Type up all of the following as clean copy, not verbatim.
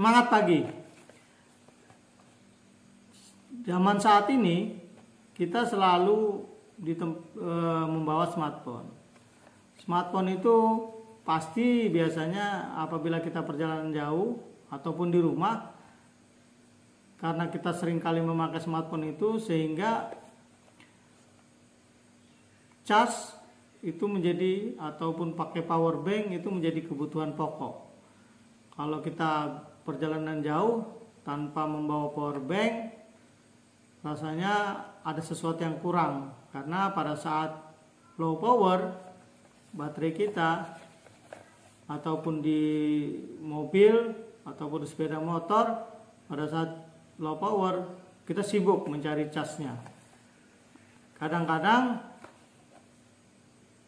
Semangat pagi. Zaman saat ini kita selalu membawa smartphone. Smartphone itu pasti biasanya apabila kita perjalanan jauh ataupun di rumah, karena kita sering kali memakai smartphone itu sehingga charge itu menjadi, ataupun pakai power bank itu menjadi kebutuhan pokok. Kalau kita perjalanan jauh tanpa membawa power bank, rasanya ada sesuatu yang kurang, karena pada saat low power baterai kita ataupun di mobil ataupun di sepeda motor, pada saat low power kita sibuk mencari casnya. Kadang-kadang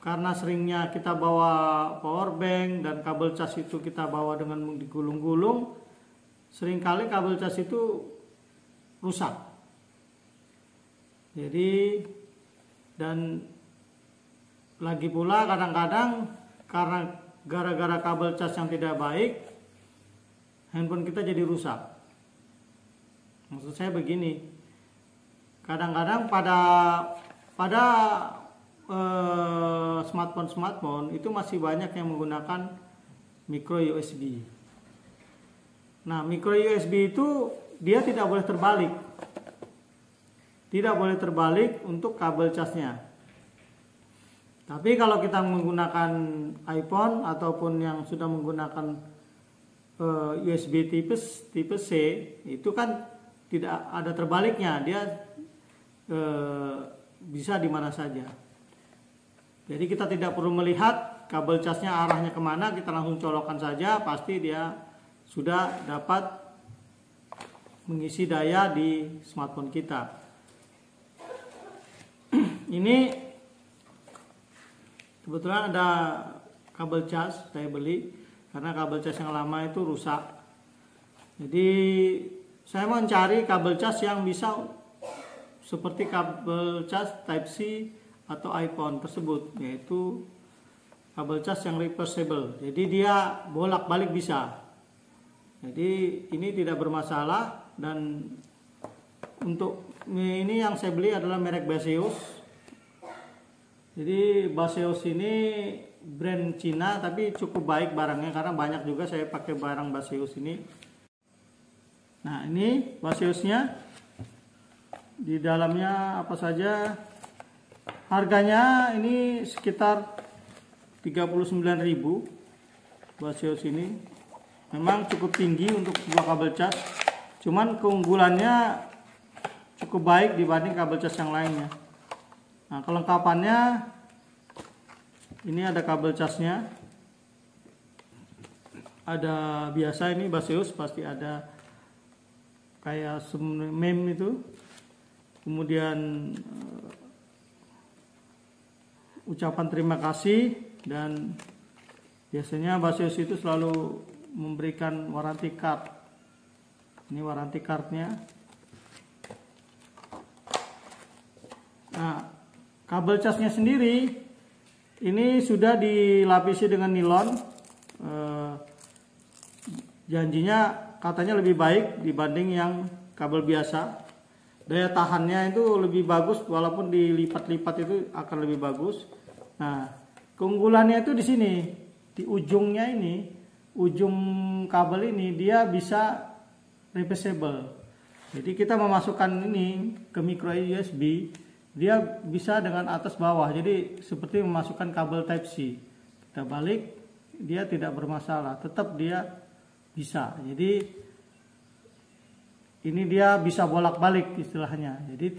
karena seringnya kita bawa power bank dan kabel cas itu kita bawa dengan digulung-gulung, seringkali kabel cas itu rusak. Jadi, dan lagi pula kadang-kadang karena gara-gara kabel cas yang tidak baik, handphone kita jadi rusak. Maksud saya begini, kadang-kadang pada smartphone itu masih banyak yang menggunakan micro USB. Nah, micro USB itu dia tidak boleh terbalik. Tidak boleh terbalik untuk kabel casnya. Tapi kalau kita menggunakan iPhone ataupun yang sudah menggunakan USB tipe C, itu kan tidak ada terbaliknya. Dia bisa di mana saja. Jadi kita tidak perlu melihat kabel casnya arahnya kemana, kita langsung colokkan saja, pasti dia sudah dapat mengisi daya di smartphone kita. Ini kebetulan ada kabel cas saya beli, karena kabel cas yang lama itu rusak. Jadi saya mau cari kabel cas yang bisa seperti kabel cas Type C atau iPhone tersebut, yaitu kabel cas yang reversible. Jadi dia bolak-balik bisa. Jadi ini tidak bermasalah, dan untuk ini yang saya beli adalah merek Baseus. Jadi Baseus ini brand Cina tapi cukup baik barangnya, karena banyak juga saya pakai barang Baseus ini. Nah, ini Baseusnya. Di dalamnya apa saja? Harganya ini sekitar 39.000. Baseus ini memang cukup tinggi untuk sebuah kabel cas. Cuman keunggulannya cukup baik dibanding kabel cas yang lainnya. Nah, kelengkapannya ini ada kabel casnya. Ada biasa ini Baseus pasti ada kayak mem itu. Kemudian ucapan terima kasih, dan biasanya Baseus itu selalu memberikan warranty card. Ini warranty cardnya. Nah, kabel casnya sendiri ini sudah dilapisi dengan nilon. Janjinya katanya lebih baik dibanding yang kabel biasa. Daya tahannya itu lebih bagus, walaupun dilipat-lipat itu akan lebih bagus. Nah, keunggulannya itu di sini, di ujungnya ini, ujung kabel ini dia bisa reversible. Jadi kita memasukkan ini ke micro USB, dia bisa dengan atas bawah. Jadi seperti memasukkan kabel Type C. Kita balik, dia tidak bermasalah, tetap dia bisa. Jadi ini dia bisa bolak-balik istilahnya. Jadi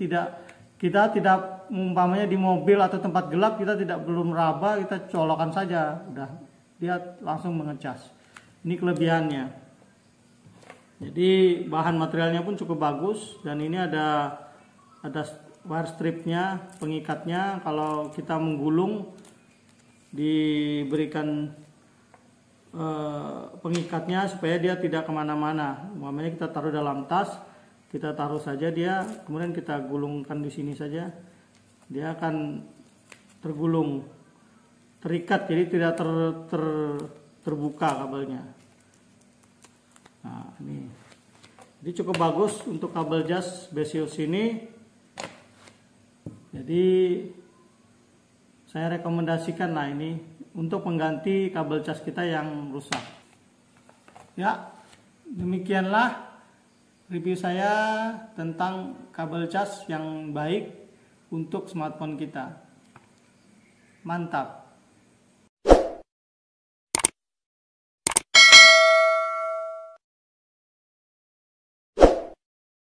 kita tidak umpamanya di mobil atau tempat gelap, kita tidak perlu meraba, kita colokan saja, udah dia langsung mengecas. Ini kelebihannya. Jadi bahan materialnya pun cukup bagus, dan ini ada wire stripnya, pengikatnya. Kalau kita menggulung diberikan pengikatnya supaya dia tidak kemana-mana. Umpamanya kita taruh dalam tas, kita taruh saja dia, kemudian kita gulungkan di sini saja, dia akan tergulung, terikat, jadi tidak terbuka kabelnya. Nah, ini. Jadi cukup bagus untuk kabel jas Besius ini. Jadi saya rekomendasikan lah ini untuk mengganti kabel cas kita yang rusak. Ya, demikianlah review saya tentang kabel cas yang baik untuk smartphone kita. Mantap.